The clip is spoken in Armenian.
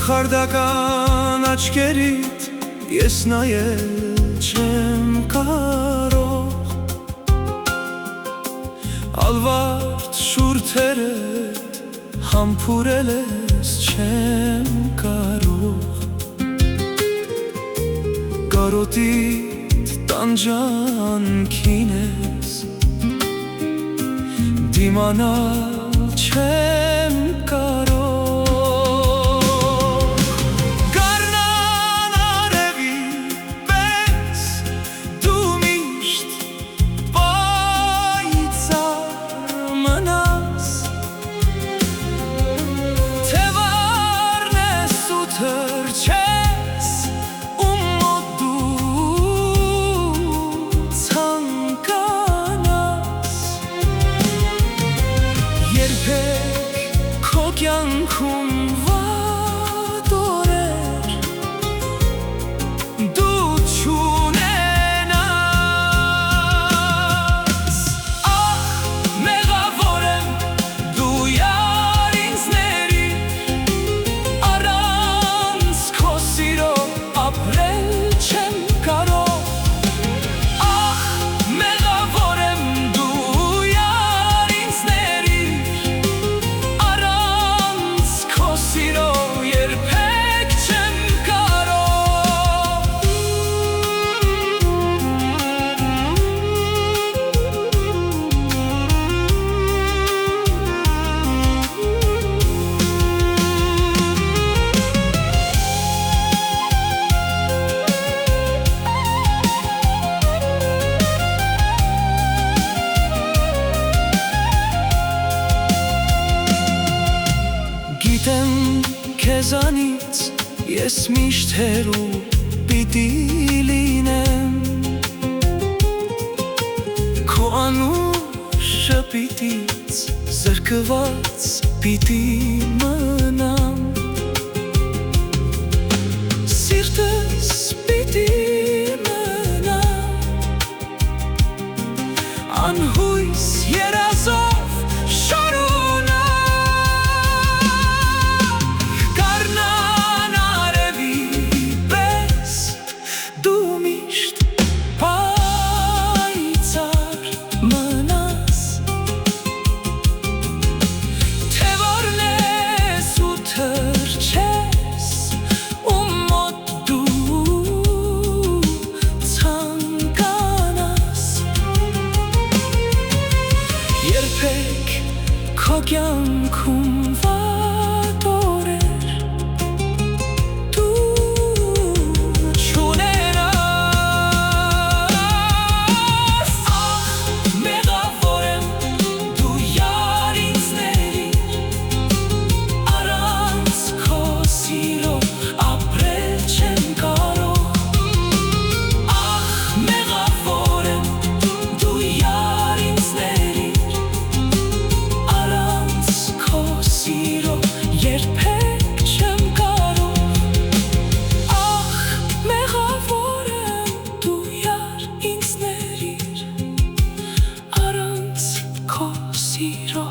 Կախարդական աչքերիդ ես նայել չեմ կարող, Ալվարդ շուրթերդ համբուրել ես չեմ կարող, Կարոտիդ տանջանքին ես դիմանալ չեմ կարող, Կյանքում վատ օրեր դու չունենաս, Ահ, մեղավոր եմ դու յար ինձ ների, Առանց քո սիրո ապրել չեմ կարող, Ահ, մեղավոր եմ դու յար ինձ ների, երբեք չեմ կարող, Գիտեմ քեզանից ես միշտ հեռու պիտի լինեմ, Քո անուր շպիտից զրկված պիտի մնամ, Սիրտս պիտի մնա անհույս երազով Երբեք քո կյանքում վատ օրեր դու չունենաս, Ահ, մեղավոր եմ դու յար ինձ ների, Առանց քո սիրո ապրել չեմ կարող, Ահ, մեղավոր եմ դու յար ինձ ների, երբեք չեմ կարող, Ահ, մեղավոր եմ դու յար ինձ ների, Առանց քո սիրո